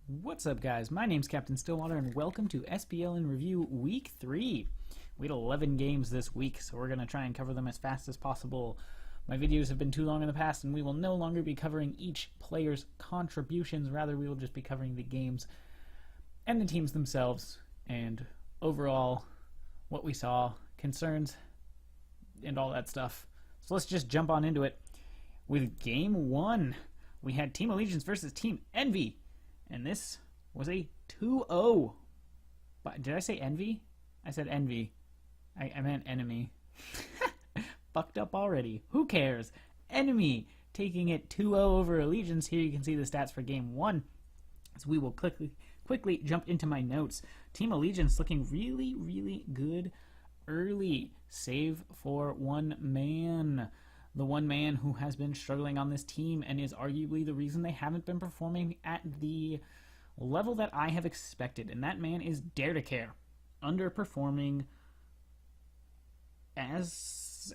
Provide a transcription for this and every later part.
What's up, guys? My name's Captain Stillwater, and welcome to SPL in Review Week 3. We had 11 games this week, so we're going to try and cover them as fast as possible. My videos have been too long in the past, and we will no longer be covering each player's contributions. Rather, we will just be covering the games and the teams themselves, and overall, what we saw, concerns, and all that stuff. So let's just jump on into it. With Game 1, we had Team Allegiance versus Team Envy. And this was a 2-0. But did I say Envy? I said Envy. I meant Enemy. Fucked up already. Who cares? Enemy taking it 2-0 over Allegiance. Here you can see the stats for Game 1. So we will quickly jump into my notes. Team Allegiance looking really, really good early. Save for one man. The one man who has been struggling on this team and is arguably the reason they haven't been performing at the level that I have expected. And that man is Dare to Care. Underperforming as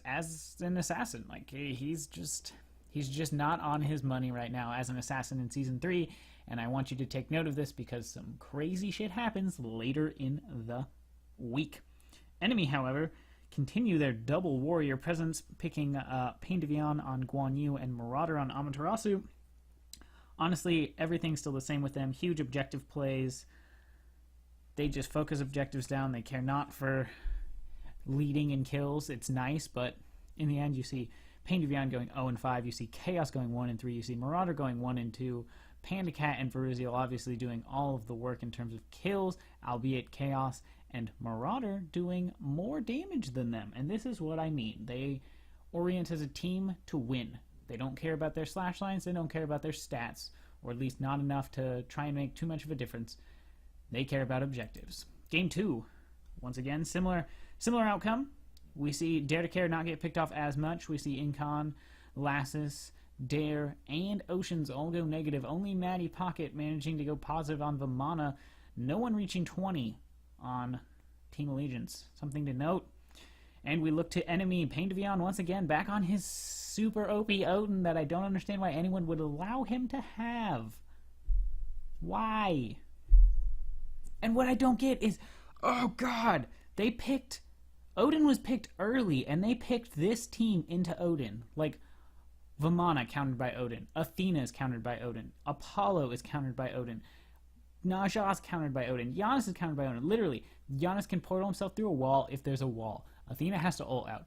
an assassin. Like, he's just not on his money right now as an assassin in Season 3. And I want you to take note of this because some crazy shit happens later in the week. Enemy, however, continue their double warrior presence, picking Pain Devion on Guan Yu and Marauder on Amaterasu. Honestly, everything's still the same with them. Huge objective plays. They just focus objectives down. They care not for leading in kills. It's nice, but in the end, you see Pain Devion going 0-5. You see Chaos going 1-3. You see Marauder going 1-2. Panda Cat and Veruziel obviously doing all of the work in terms of kills, albeit Chaos and Marauder doing more damage than them. And this is what I mean. They orient as a team to win. They don't care about their slash lines. They don't care about their stats, or at least not enough to try and make too much of a difference. They care about objectives. Game 2, once again, similar outcome. We see Dare to Care not get picked off as much. We see Incon, Lassus, Dare, and Oceans all go negative. Only Maddie Pocket managing to go positive on Vimana. No one reaching 20 on Team Allegiance. Something to note. And we look to Enemy. Pain Devion once again back on his super OP Odin that I don't understand why anyone would allow him to have. Why? And what I don't get is, oh god, they picked, Odin was picked early and they picked this team into Odin. Like, Vimana countered by Odin. Athena is countered by Odin. Apollo is countered by Odin. Naja is countered by Odin. Giannis is countered by Odin. Literally, Giannis can portal himself through a wall if there's a wall. Athena has to ult out.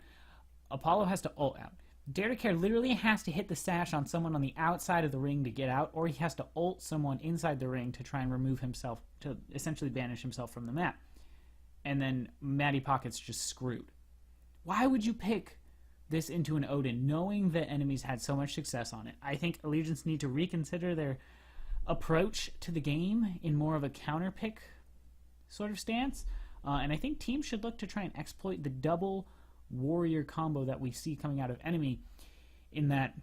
Apollo has to ult out. Dare to Care literally has to hit the sash on someone on the outside of the ring to get out, or he has to ult someone inside the ring to try and remove himself, to essentially banish himself from the map. And then Maddie Pocket's just screwed. Why would you pick this into an Odin, knowing that enemies had so much success on it? I think Allegiance need to reconsider their approach to the game in more of a counter pick sort of stance, and I think teams should look to try and exploit the double warrior combo that we see coming out of Enemy, in that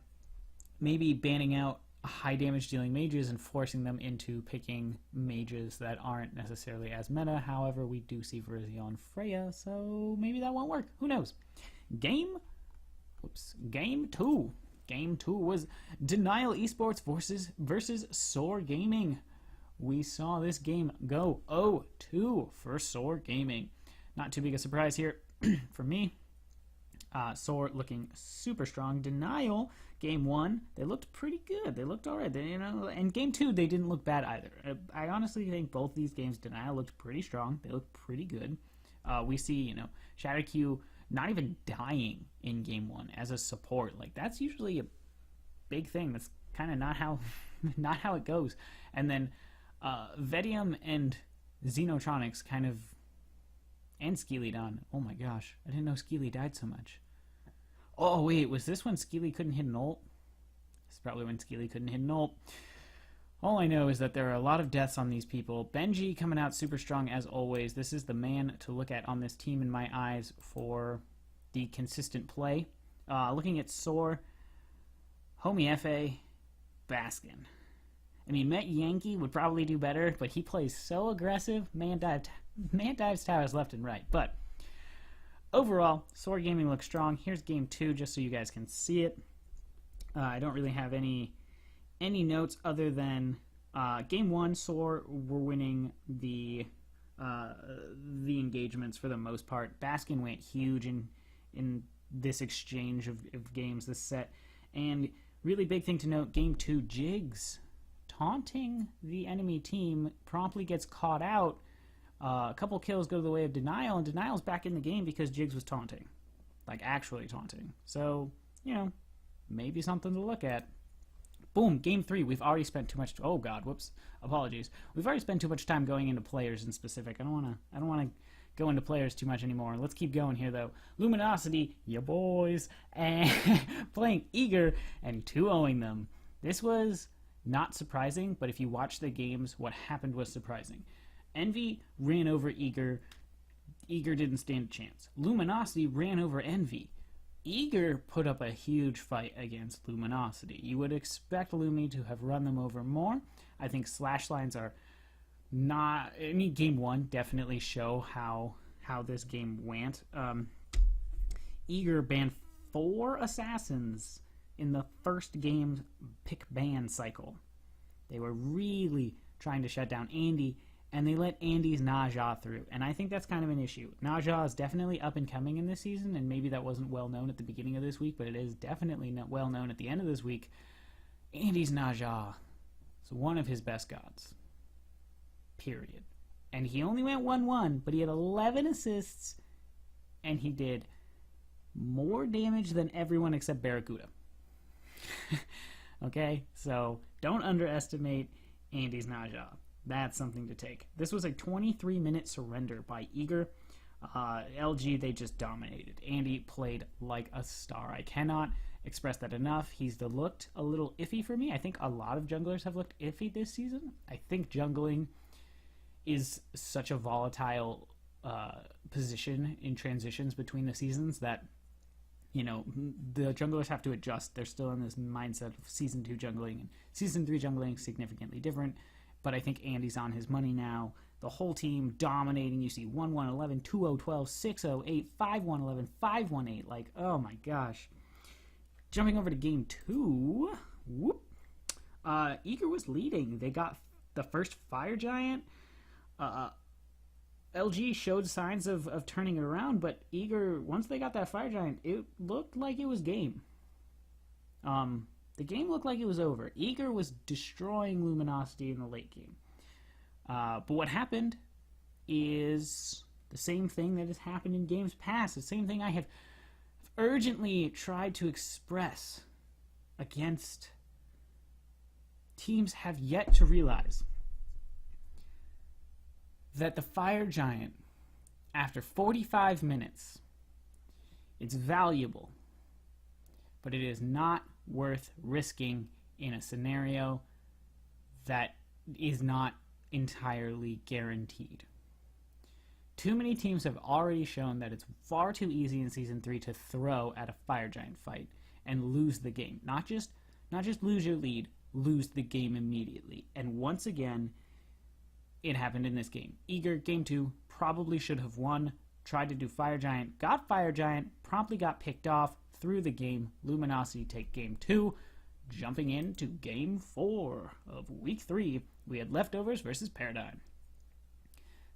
maybe banning out high damage dealing mages and forcing them into picking mages that aren't necessarily as meta. However, we do see Veruziel and Freya, so maybe that won't work. Who knows? Game 2. Game 2 was Denial Esports versus Soar Gaming. We saw this game go 0-2 for Soar Gaming. Not too big a surprise here for me. Soar looking super strong. Denial, Game 1, they looked pretty good. They looked alright. And Game 2, they didn't look bad either. I honestly think both these games, Denial looked pretty strong. They looked pretty good. We see, Shadow Q not even dying in Game 1 as a support. Like, that's usually a big thing. That's kind of not how it goes. And then Vedium and Xenotronics and Skeelydon. Oh my gosh, I didn't know Skeely died so much. Oh wait, was this when Skeely couldn't hit an ult? This is probably when Skeely couldn't hit an ult. All I know is that there are a lot of deaths on these people. Benji coming out super strong as always. This is the man to look at on this team in my eyes for the consistent play. Looking at Soar, Homie F.A., Baskin. I mean, Met Yankee would probably do better, but he plays so aggressive. Man dives towers left and right. But overall, Soar Gaming looks strong. Here's Game 2, just so you guys can see it. I don't really have any notes other than Game 1, Soar were winning the engagements for the most part. Baskin went huge in this exchange of games, this set. And really big thing to note, Game 2, Jigs taunting the enemy team promptly gets caught out. A couple kills go the way of Denial, and Denial's back in the game because Jigs was taunting. Like, actually taunting. So, you know, maybe something to look at. Boom, Game 3, we've already spent too much... Oh, God, whoops. Apologies. We've already spent too much time going into players in specific. I don't want to go into players too much anymore. Let's keep going here, though. Luminosity, ya boys, and playing Eager and 2-0ing them. This was not surprising, but if you watch the games, what happened was surprising. Envy ran over Eager. Eager didn't stand a chance. Luminosity ran over Envy. Eager put up a huge fight against Luminosity. You would expect Lumi to have run them over more. I think slash lines are not... I mean, Game 1 definitely show how this game went. Eager banned 4 assassins in the first game's pick ban cycle. They were really trying to shut down Andy, and they let Andy's Naja through. And I think that's kind of an issue. Naja is definitely up and coming in this season, and maybe that wasn't well known at the beginning of this week, but it is definitely well known at the end of this week. Andy's Naja is one of his best gods. Period. And he only went 1-1, but he had 11 assists, and he did more damage than everyone except Barracuda. Okay? So don't underestimate Andy's Naja. That's something to take. This was a 23-minute surrender by Eager. LG, they just dominated. Andy played like a star. I cannot express that enough. He's looked a little iffy for me. I think a lot of junglers have looked iffy this season. I think jungling is such a volatile position in transitions between the seasons that, you know, the junglers have to adjust. They're still in this mindset of Season 2 jungling, and Season 3 jungling is significantly different. But I think Andy's on his money now. The whole team dominating. You see 1-1-11, 2-0-12, 6-0-8, 5-1-11, 5-1-8. Like, oh my gosh. Jumping over to Game 2. Whoop. Eager was leading. They got the first Fire Giant. LG showed signs of turning it around, but Eager, once they got that Fire Giant, it looked like it was game. The game looked like it was over. Eager was destroying Luminosity in the late game. But what happened is the same thing that has happened in games past. The same thing I have urgently tried to express against teams have yet to realize. That the Fire Giant, after 45 minutes, it's valuable, but it is not worth risking in a scenario that is not entirely guaranteed. Too many teams have already shown that it's far too easy in Season 3 to throw at a Fire Giant fight and lose the game. Not just lose your lead, lose the game immediately. And once again, it happened in this game. Eager, Game 2, probably should have won. Tried to do Fire Giant, got Fire Giant, promptly got picked off through the game. Luminosity take Game 2. Jumping into Game 4 of Week 3, we had Leftovers versus Paradigm.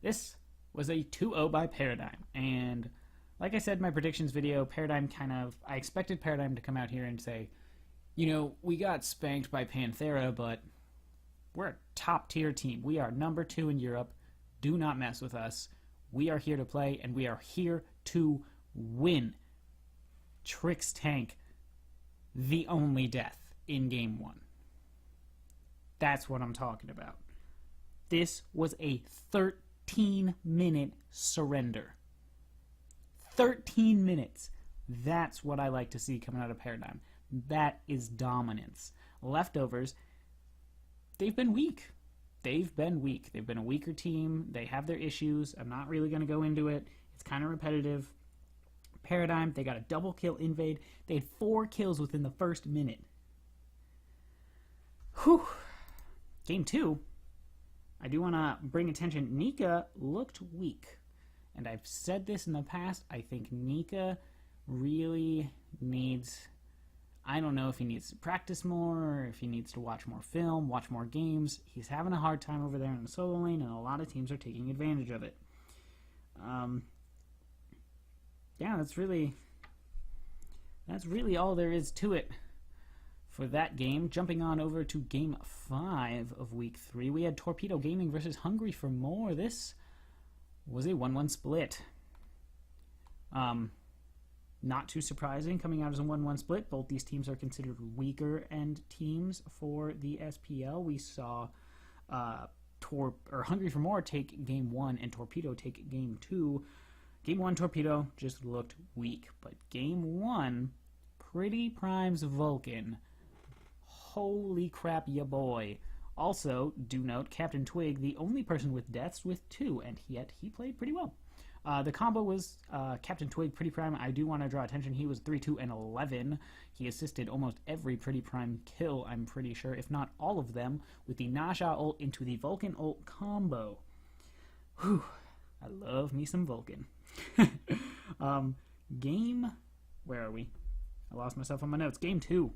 This was a 2-0 by Paradigm. And like I said in my predictions video, Paradigm I expected Paradigm to come out here and say, you know, we got spanked by Panthera, but we're a top-tier team. We are number 2 in Europe. Do not mess with us. We are here to play, and we are here to win. Trix tank, the only death in Game 1. That's what I'm talking about. This was a 13-minute surrender. 13 minutes. That's what I like to see coming out of Paradigm. That is dominance. Leftovers, they've been weak. They've been a weaker team. They have their issues. I'm not really going to go into it. It's kind of repetitive. Paradigm, they got a double kill invade. They had 4 kills within the first minute. Whew. Game 2, I do want to bring attention. Nika looked weak. And I've said this in the past. I think Nika really needs I don't know if he needs to practice more, or if he needs to watch more film, watch more games. He's having a hard time over there in the solo lane, and a lot of teams are taking advantage of it. Yeah, that's really all there is to it for that game. Jumping on over to Game 5 of Week 3, we had Torpedo Gaming versus Hungry for More. This was a 1-1 split. Not too surprising, coming out as a 1-1 split. Both these teams are considered weaker end teams for the SPL. We saw Hungry for More take Game 1 and Torpedo take Game 2. Game 1, Torpedo just looked weak, but Game 1, Pretty Prime's Vulcan. Holy crap, ya boy. Also, do note, Captain Twig, the only person with deaths with 2, and yet he played pretty well. The combo was Captain Twig, Pretty Prime. I do want to draw attention. He was 3-2 and 11. He assisted almost every Pretty Prime kill, I'm pretty sure, if not all of them, with the Nasha ult into the Vulcan ult combo. Whew. I love me some Vulcan. Where are we? I lost myself on my notes. Game 2.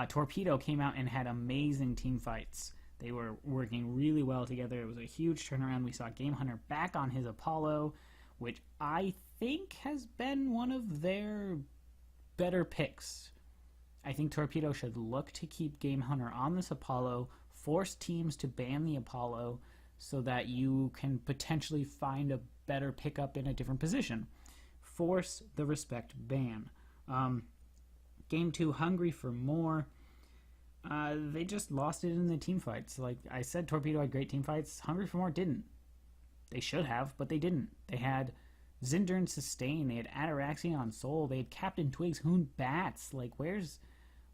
Torpedo came out and had amazing team fights. They were working really well together. It was a huge turnaround. We saw Game Hunter back on his Apollo, which I think has been one of their better picks. I think Torpedo should look to keep Game Hunter on this Apollo, force teams to ban the Apollo so that you can potentially find a better pickup in a different position. Force the respect ban. Game 2, Hungry for More. They just lost it in the team fights. Like I said, Torpedo had great team fights. Hungry for More didn't. They should have, but they didn't. They had Zindern Sustain. They had Ataraxia on Soul. They had Captain Twig's Hoon Bats. Like, where's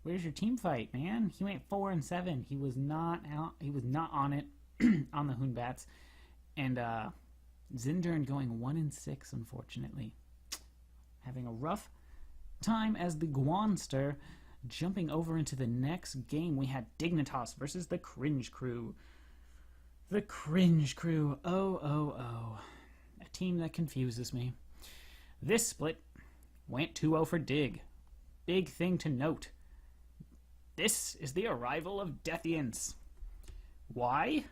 your team fight, man? He went 4-7. He was not out. He was not on it on the Hoon Bats. And Zindern going 1-6, unfortunately. Having a rough time as the Guanster. Jumping over into the next game, we had Dignitas versus the Cringe Crew. The Cringe Crew. Oh. A team that confuses me. This split went 2-0 for Dig. Big thing to note. This is the arrival of Deathians. Why?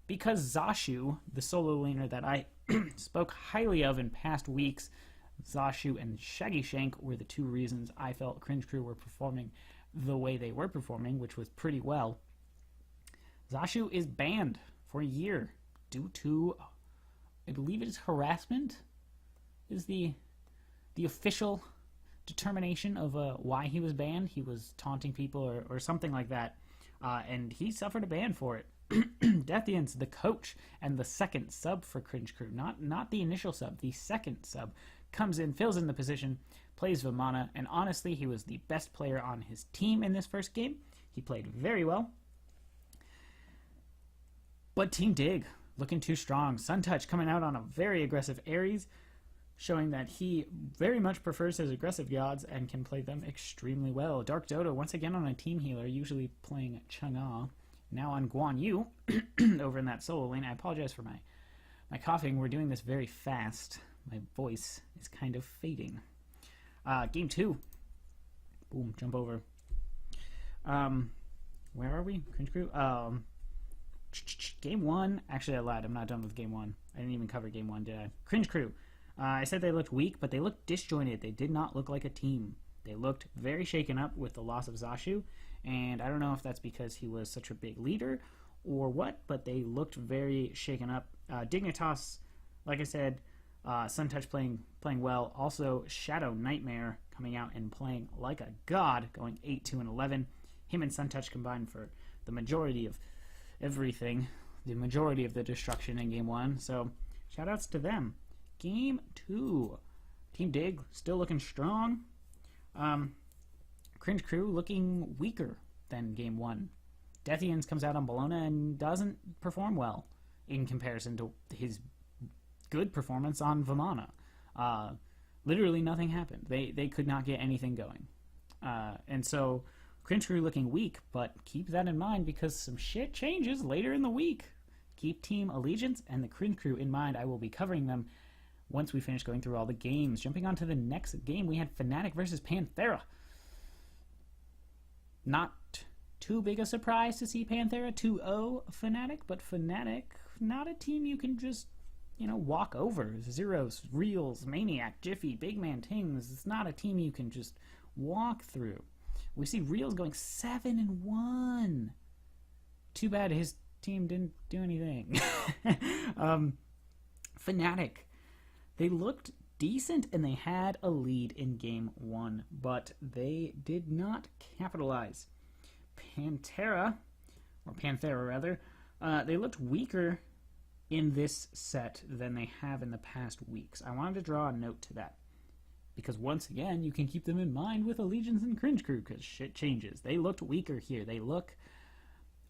Because Zashu, the solo laner that I spoke highly of in past weeks, Zashu and Shaggy Shank were the two reasons I felt Cringe Crew were performing the way they were performing, which was pretty well. Zashu is banned for a year due to, I believe it is harassment, is the official determination of why he was banned. He was taunting people or something like that, and he suffered a ban for it. Deathians, the coach and the second sub for Cringe Crew, not the initial sub, the second sub, comes in, fills in the position, plays Vimana, and honestly, he was the best player on his team in this first game. He played very well. But Team Dig, looking too strong. Suntouch coming out on a very aggressive Ares, showing that he very much prefers his aggressive gods and can play them extremely well. Dark Dodo, once again on a team healer, usually playing Chang'e. Now on Guan Yu, over in that solo lane. I apologize for my coughing. We're doing this very fast. My voice is kind of fading. Game 2. Boom, jump over. Where are we? Cringe Crew? Game 1. Actually, I lied. I'm not done with Game 1. I didn't even cover Game 1, did I? Cringe Crew. I said they looked weak, but they looked disjointed. They did not look like a team. They looked very shaken up with the loss of Zashu, and I don't know if that's because he was such a big leader or what, but they looked very shaken up. Dignitas, like I said, Suntouch playing well. Also, Shadow Nightmare coming out and playing like a god, going 8-2-11. Him and Suntouch combined for the majority of everything, the majority of the destruction in Game 1. So, shoutouts to them. Game 2. Team Dig still looking strong. Cringe Crew looking weaker than Game 1. Deathians comes out on Bologna and doesn't perform well in comparison to his good performance on Vimana. Literally nothing happened. They could not get anything going. And so Cringe Crew looking weak, but keep that in mind because some shit changes later in the week. Keep Team Allegiance and the Cringe Crew in mind. I will be covering them once we finish going through all the games. Jumping on to the next game, we had Fnatic versus Panthera. Not too big a surprise to see Panthera 2-0 Fnatic, but Fnatic, not a team you can just, walk over. Zeros, Reels, Maniac, Jiffy, Big Man Tings. It's not a team you can just walk through. We see Reels going 7-1. Too bad his team didn't do anything. Fnatic, they looked decent and they had a lead in game 1, but they did not capitalize. Panthera rather, they looked weaker in this set than they have in the past weeks. I wanted to draw a note to that, because once again, you can keep them in mind with Allegiance and Cringe Crew, because shit changes. They looked weaker here. They look,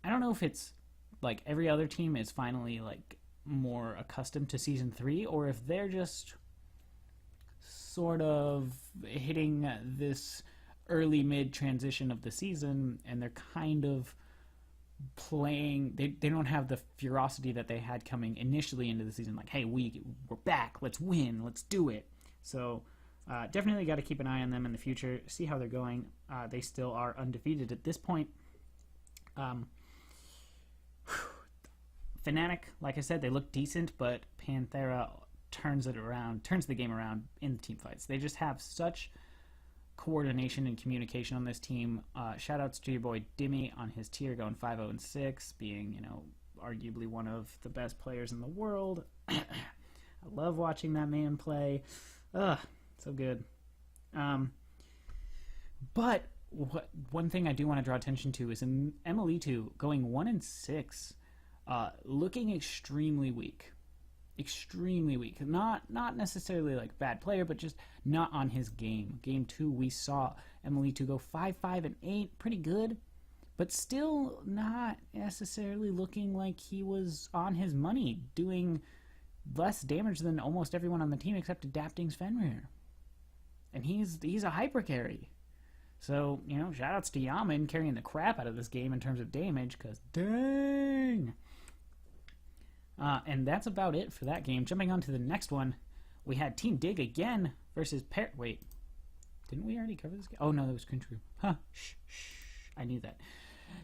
I don't know if it's like every other team is finally like more accustomed to Season 3, or if they're just sort of hitting this early mid transition of the season and they're kind of playing, they don't have the ferocity that they had coming initially into the season, like, hey, we're back, let's win, let's do it. So definitely got to keep an eye on them in the future, see how they're going. They still are undefeated at this point. Fnatic, like I said, they look decent, but Panthera turns the game around in the team fights. They just have such coordination and communication on this team. Shout outs to your boy Dimmy on his tier going 5-0-6, being, arguably one of the best players in the world. I love watching that man play. So good. But one thing I do want to draw attention to is MLE2 going 1-6, looking extremely weak. Extremely weak. Not necessarily like bad player, but just not on his game. Game 2, we saw MLE2 go 5-5-8, pretty good, but still not necessarily looking like he was on his money, doing less damage than almost everyone on the team except Adapting's Fenrir. And he's a hyper carry. So, shout outs to Yaman carrying the crap out of this game in terms of damage, because dang. And that's about it for that game. Jumping on to the next one, we had Team Dig again versus Wait, didn't we already cover this game? Oh, no, that was Cringe Crew. Huh, shh, I knew that.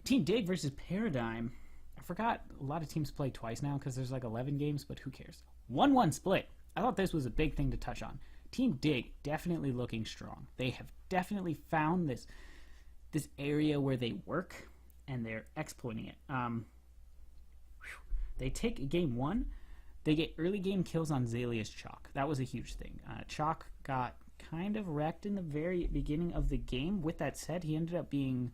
Team Dig versus Paradigm. I forgot a lot of teams play twice now because there's like 11 games, but who cares? 1-1 split. I thought this was a big thing to touch on. Team Dig definitely looking strong. They have definitely found this area where they work, and they're exploiting it. They take game 1. They get early game kills on Zalia's Chalk. That was a huge thing. Chalk got kind of wrecked in the very beginning of the game. With that said, he ended up doing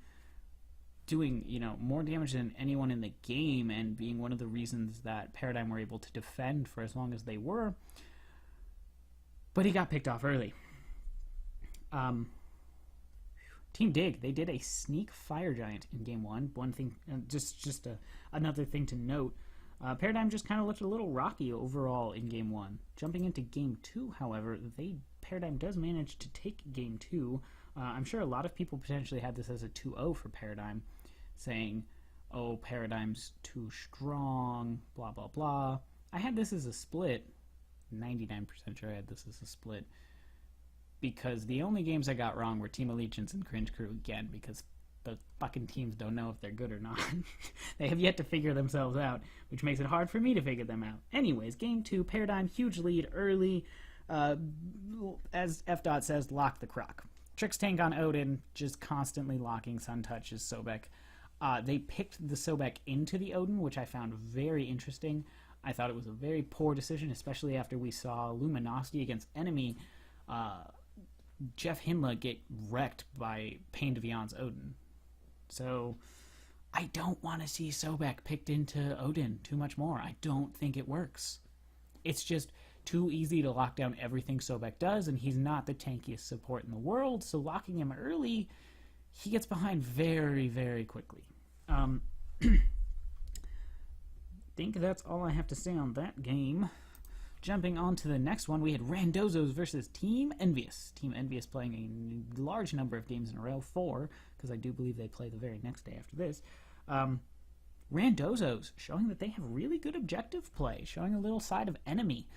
more damage than anyone in the game, and being one of the reasons that Paradigm were able to defend for as long as they were. But he got picked off early. Team Dig, they did a sneak Fire Giant in game 1. One thing, another thing to note. Paradigm just kind of looked a little rocky overall in game 1. Jumping into game 2, however, Paradigm does manage to take game 2. I'm sure a lot of people potentially had this as a 2-0 for Paradigm, saying, oh, Paradigm's too strong, blah, blah, blah. I had this as a split. 99% sure I had this as a split, because the only games I got wrong were Team Allegiance and Cringe Crew again, because the fucking teams don't know if they're good or not. They have yet to figure themselves out, which makes it hard for me to figure them out. Anyways, game 2, Paradigm, huge lead early. As F. says, lock the croc. Tricks tank on Odin, just constantly locking Sun Touch's Sobek. They picked the Sobek into the Odin, which I found very interesting. I thought it was a very poor decision, especially after we saw Luminosity against Enemy. Jeff Hindla get wrecked by Pain de Vion's Odin. So I don't want to see Sobek picked into Odin too much more. I don't think it works. It's just too easy to lock down everything Sobek does, and he's not the tankiest support in the world, so locking him early, he gets behind very, very quickly. I think that's all I have to say on that game. Jumping on to the next one, we had Randozos versus Team Envious. Team Envious playing a large number of games in a row, 4, because I do believe they play the very next day after this. Randozos showing that they have really good objective play, showing a little side of Enemy.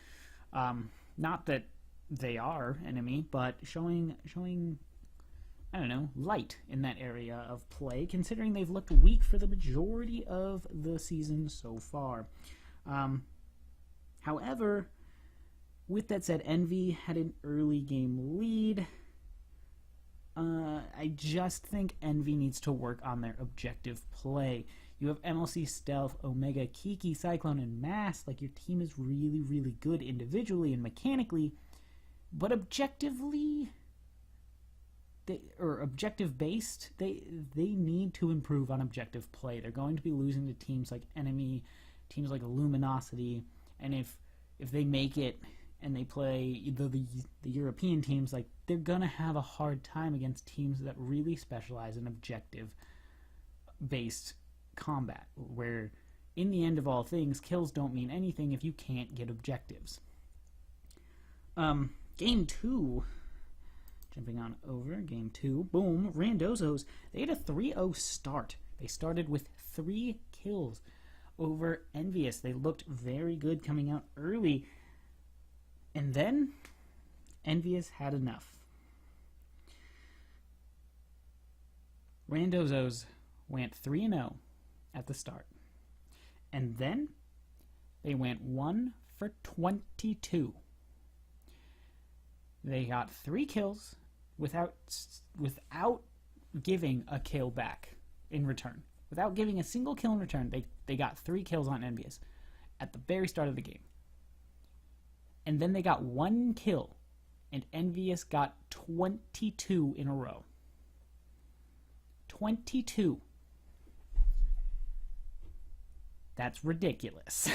Not that they are Enemy, but showing I don't know, light in that area of play, considering they've looked weak for the majority of the season so far. However, with that said, Envy had an early game lead. I just think Envy needs to work on their objective play. You have MLC, Stealth, Omega, Kiki, Cyclone, and Mass. Like, your team is really, really good individually and mechanically, but objectively, objective-based, they need to improve on objective play. They're going to be losing to teams like Enemy, teams like Luminosity, and if they make it and they play the European teams, like, they're gonna have a hard time against teams that really specialize in objective-based combat, where in the end of all things, kills don't mean anything if you can't get objectives. Game 2, jumping on over, game 2, boom, Randozos, they had a 3-0 start. They started with 3 kills over Envious. They looked very good coming out early, and then Envious had enough. Randozos went 3-0 at the start, and then they went 1 for 22. They got 3 kills without giving a kill back in return. Without giving a single kill in return, they got 3 kills on Envious at the very start of the game. And then they got 1 kill, and Envious got 22 in a row. 22. That's ridiculous.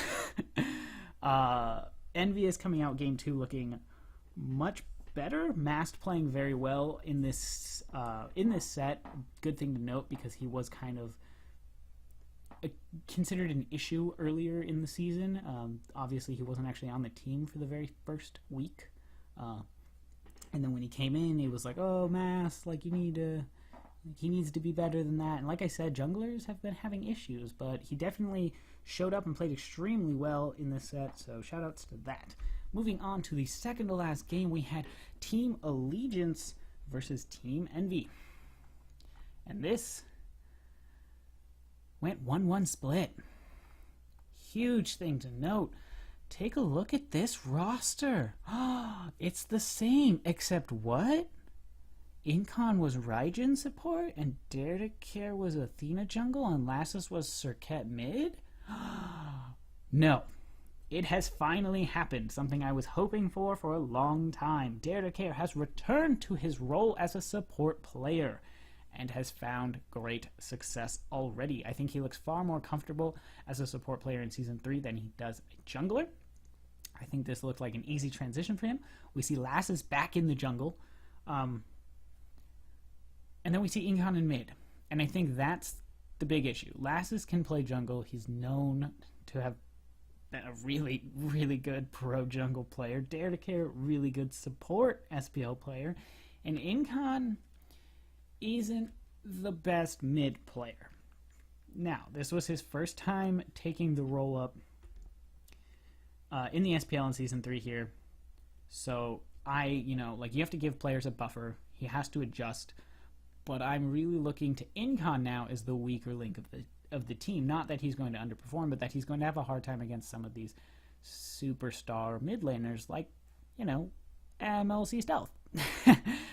Envious coming out game 2 looking much better. Mast playing very well in this set. Good thing to note, because he was kind of considered an issue earlier in the season. Obviously, he wasn't actually on the team for the very first week. And then when he came in, he was like, "Oh, Mast, like, he needs to be better than that." And like I said, junglers have been having issues, but he definitely showed up and played extremely well in this set, so shout-outs to that. Moving on to the second to last game, we had Team Allegiance versus Team Envy. And this went 1-1 split. Huge thing to note. Take a look at this roster. It's the same, except what? Incon was Raijin support, and Dare to Care was Athena jungle, and Lassus was Circuit mid? No. It has finally happened, something I was hoping for a long time. Dare to Care has returned to his role as a support player and has found great success already. I think he looks far more comfortable as a support player in Season 3 than he does a jungler. I think this looked like an easy transition for him. We see Lassus back in the jungle. And then we see Incon in mid. And I think that's the big issue. Lassus can play jungle. He's known to have been a really, really good pro jungle player. Dare to Care, really good support SPL player. And Incon isn't the best mid player. Now, this was his first time taking the role up in the SPL in Season 3 here. So you have to give players a buffer. He has to adjust. But I'm really looking to Incon now as the weaker link of the team. Not that he's going to underperform, but that he's going to have a hard time against some of these superstar mid laners like, MLC Stealth.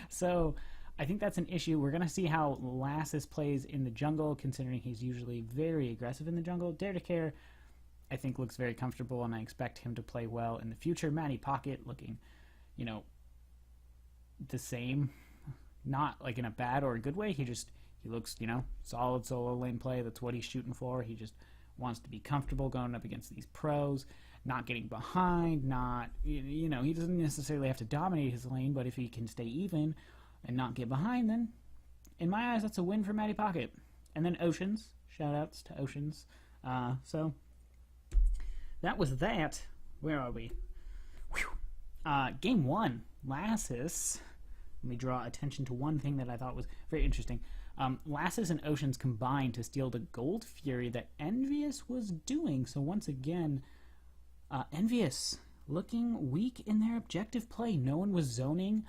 So I think that's an issue. We're going to see how Lassus plays in the jungle, considering he's usually very aggressive in the jungle. Dare to Care, I think, looks very comfortable, and I expect him to play well in the future. Matty Pocket looking, the same. Not like in a bad or a good way. He looks, solid solo lane play. That's what he's shooting for. He just wants to be comfortable going up against these pros, not getting behind, he doesn't necessarily have to dominate his lane, but if he can stay even and not get behind, then in my eyes, that's a win for Matty Pocket. And then Oceans. Shout outs to Oceans. So that was that. Where are we? Game 1. Lassus. Let me draw attention to one thing that I thought was very interesting. Lassus and Oceans combined to steal the Gold Fury that Envious was doing. So once again, Envious looking weak in their objective play. No one was zoning.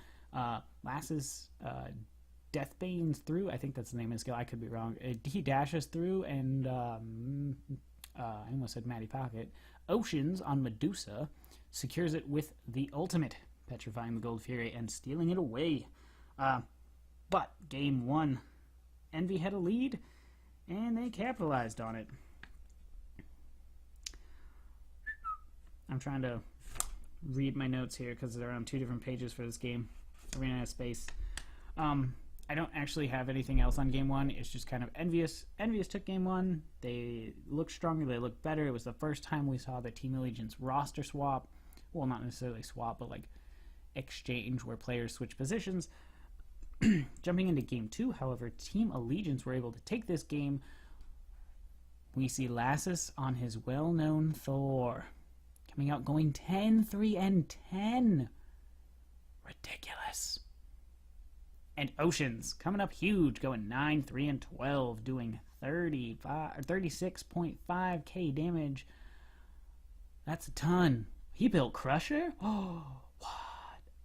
Lassus Deathbane's through. I think that's the name of his skill. I could be wrong. He dashes through, and I almost said Matty Pocket. Oceans on Medusa secures it with the ultimate, petrifying the Gold Fury and stealing it away. But game 1, Envy had a lead, and they capitalized on it. I'm trying to read my notes here because they're on 2 different pages for this game. I ran out of space. I don't actually have anything else on game 1. It's just kind of Envious. Envious took game 1. They looked stronger. They looked better. It was the first time we saw the Team Allegiance roster swap. Well, not necessarily swap, but like exchange where players switch positions. Jumping into game 2, however, Team Allegiance were able to take this game. We see Lassus on his well-known Thor. Coming out going 10-3-10. Ridiculous. And Oceans coming up huge, going 9-3-12, doing 36.5k damage. That's a ton. He built Crusher? Oh, what?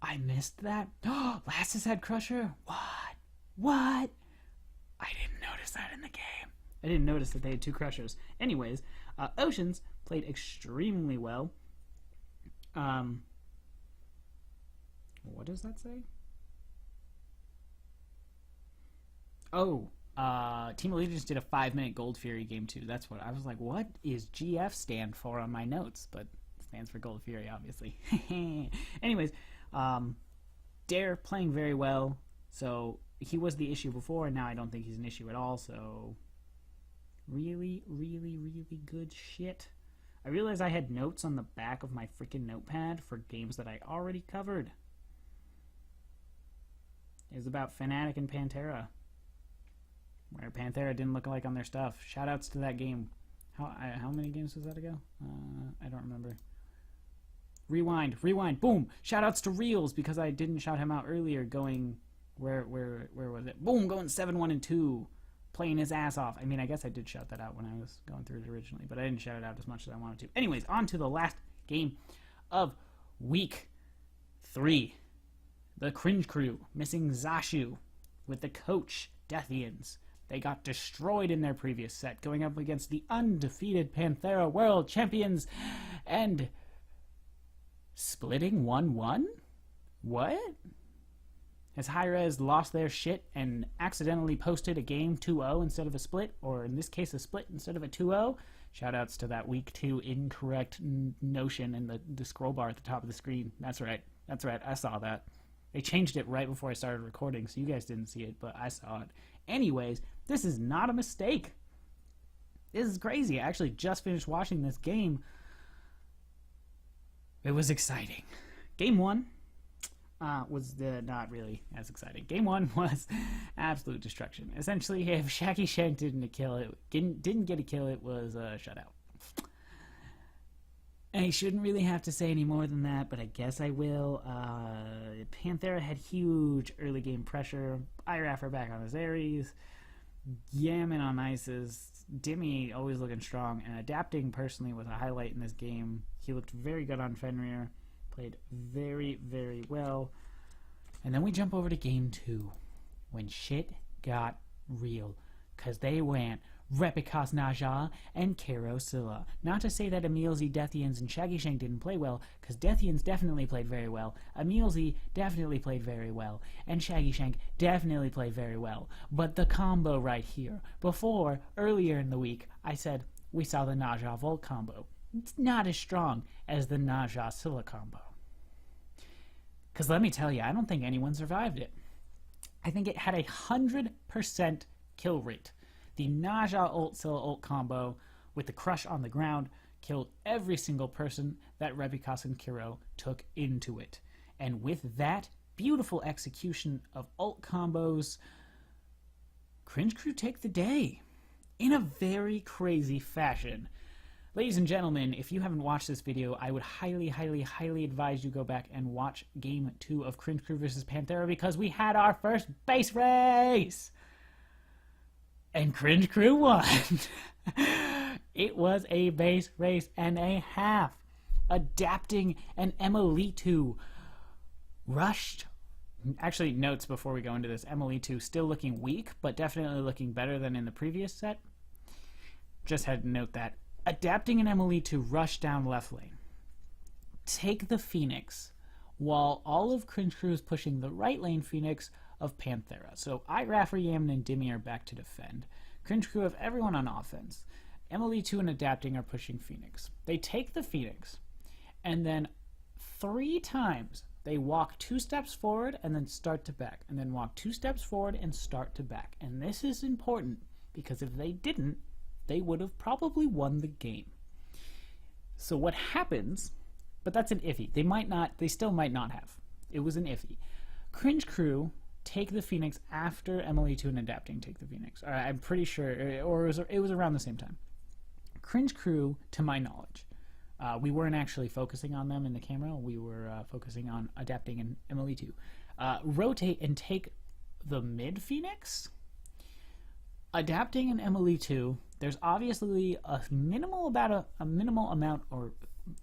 I missed that. Oh, Lassus had Crusher? What? I didn't notice that in the game. I didn't notice that they had 2 Crushers. Anyways, Oceans played extremely well. What does that say? Oh, Team Allegiance did a 5-minute Gold Fury game 2. That's what I was like. What is GF stand for on my notes? But it stands for Gold Fury, obviously. Anyways, Dare playing very well. So he was the issue before, and now I don't think he's an issue at all. So really, really, really good shit. I realized I had notes on the back of my freaking notepad for games that I already covered. It was about Fnatic and Pantera, where Panthera didn't look alike on their stuff. Shoutouts to that game. How many games was that ago? I don't remember. Rewind, boom! Shoutouts to Reels, because I didn't shout him out earlier, going, where was it? Boom, going 7-1-2, playing his ass off. I mean, I guess I did shout that out when I was going through it originally, but I didn't shout it out as much as I wanted to. Anyways, on to the last game of week 3. The Cringe Crew, missing Zashu, with the coach, Deathians. They got destroyed in their previous set, going up against the undefeated Panthera World Champions, and splitting 1-1? What? Has Hi-Rez lost their shit and accidentally posted a game 2-0 instead of a split, or in this case a split instead of a 2-0? Shoutouts to that week 2 incorrect notion in the scroll bar at the top of the screen. That's right, I saw that. They changed it right before I started recording, so you guys didn't see it, but I saw it. Anyways, this is not a mistake. This is crazy. I actually just finished watching this game. It was exciting. Game 1 was not really as exciting. Game 1 was absolute destruction. Essentially, if Shaggy Shank didn't get a kill, it was a shutout. I shouldn't really have to say any more than that, but I guess I will. Panthera had huge early game pressure. Iraffer back on his Ares. Yamming on Isis. Dimmy always looking strong, and adapting personally was a highlight in this game. He looked very good on Fenrir. Played very, very well. And then we jump over to game 2, when shit got real. Because they went Repikas Naja and Kero Silla. Not to say that Emilzy, Deathians, and Shaggy Shank didn't play well, because Deathians definitely played very well. Emilzy definitely played very well. And Shaggy Shank definitely played very well. But the combo right here. Earlier in the week, I said we saw the Naja Volt combo. It's not as strong as the Naja Silla combo. Because let me tell you, I don't think anyone survived it. I think it had 100% kill rate. The Naja ult Silla ult combo with the crush on the ground killed every single person that Repikas and Kiro took into it. And with that beautiful execution of ult combos, Cringe Crew take the day in a very crazy fashion. Ladies and gentlemen, if you haven't watched this video, I would highly, highly, highly advise you go back and watch Game 2 of Cringe Crew vs. Panthera, because we had our first base race! And Cringe Crew won! It was a base race and a half. Adapting and Emily 2 rushed Actually, notes before we go into this. MLE2 still looking weak, but definitely looking better than in the previous set. Just had to note that. Adapting an MLE2 rush down left lane. Take the Phoenix, while all of Cringe Crew is pushing the right lane Phoenix of Panthera. So Igraffer, Yaman, and Dimmy are back to defend. Cringe Crew have everyone on offense. MLE2 and Adapting are pushing Phoenix. They take the Phoenix, and then 3 times they walk 2 steps forward and then start to back, and then walk 2 steps forward and start to back. And this is important because if they didn't, they would have probably won the game. So what happens, but that's an iffy. They still might not have. It was an iffy. Cringe Crew take the Phoenix after MLE2 and Adapting take the Phoenix. I'm pretty sure, or it was around the same time. Cringe Crew, to my knowledge, we weren't actually focusing on them in the camera. We were focusing on Adapting and MLE2. Rotate and take the mid Phoenix. Adapting and MLE2, there's obviously a minimal amount, or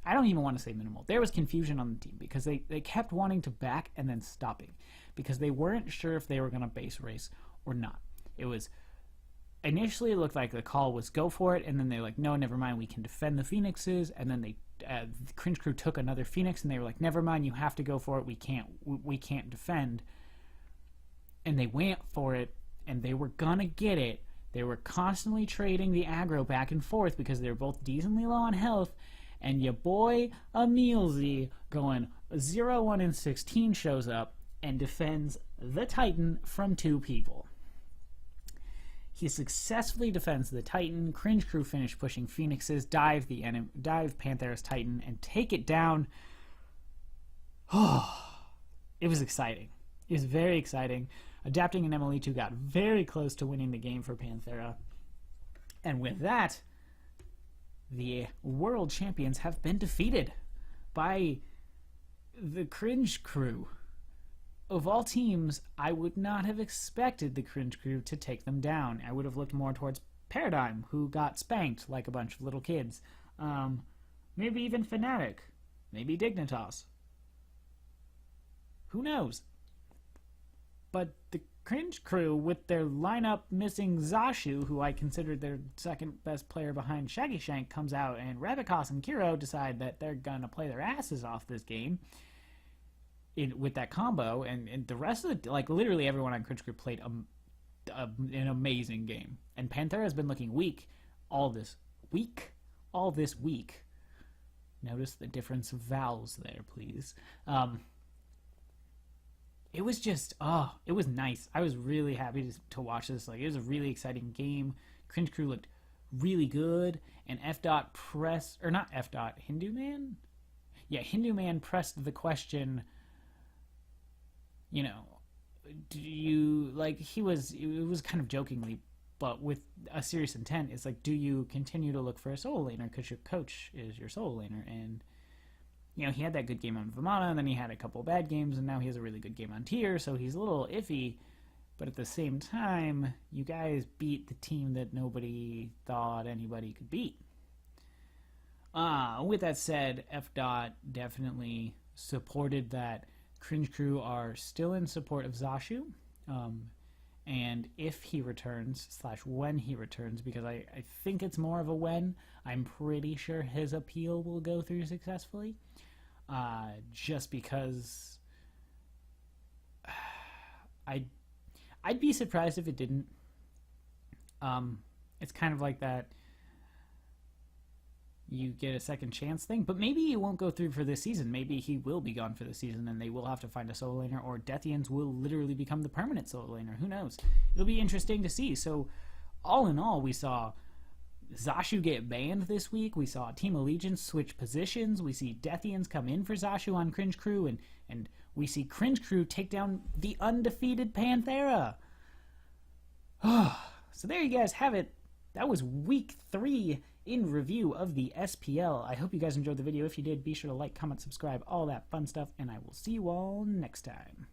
I don't even want to say minimal. There was confusion on the team because they kept wanting to back and then stopping because they weren't sure if they were going to base race or not. It was initially, it looked like the call was go for it, and then they're like, no, never mind, we can defend the Phoenixes. And then the Cringe Crew took another Phoenix, and they were like, never mind, you have to go for it. We can't defend. And they went for it, and they were gonna get it. They were constantly trading the aggro back and forth because they were both decently low on health. And your boy Emilzy going 0-1 and 16 shows up and defends the Titan from 2 people. He successfully defends the Titan. Cringe Crew finish pushing Phoenixes, dive Panthera's Titan, and take it down. It was exciting. It was very exciting. Adapting and MLE2 got very close to winning the game for Panthera. And with that, the world champions have been defeated by the Cringe Crew. Of all teams, I would not have expected the Cringe Crew to take them down. I would have looked more towards Paradigm, who got spanked like a bunch of little kids. Maybe even Fnatic. Maybe Dignitas. Who knows? But the Cringe Crew, with their lineup missing Zashu, who I considered their second best player behind Shaggy Shank, comes out, and Rebekos and Kiro decide that they're going to play their asses off this game with that combo, and the rest of the, like, literally everyone on Cringe Crew played an amazing game. And Panthera has been looking weak all this week. Notice the difference of vowels there, please. It was just, it was nice. I was really happy to watch this. Like, it was a really exciting game. Cringe Crew looked really good, and Hindu Man? Yeah, Hindu Man pressed the question, you know, do you, like, it was kind of jokingly, but with a serious intent. It's like, do you continue to look for a solo laner because your coach is your solo laner? And, you know, he had that good game on Vamana, and then he had a couple bad games, and now he has a really good game on Tier, so he's a little iffy. But at the same time, you guys beat the team that nobody thought anybody could beat. With that said, FDOT definitely supported that Cringe Crew are still in support of Zashu. And if he returns, / when he returns, because I think it's more of a when, I'm pretty sure his appeal will go through successfully. Just because I'd be surprised if it didn't. It's kind of like that you get a second chance thing, but maybe he won't go through for this season. Maybe he will be gone for the season and they will have to find a solo laner, or Deathians will literally become the permanent solo laner. Who knows? It'll be interesting to see. So all in all, we saw Zashu get banned this week. We saw Team Allegiance switch positions. We see Deathians come in for Zashu on Cringe Crew, and we see Cringe Crew take down the undefeated Panthera. So there you guys have it. That was week 3 in review of the SPL. I hope you guys enjoyed the video. If you did, be sure to like, comment, subscribe, all that fun stuff, and I will see you all next time.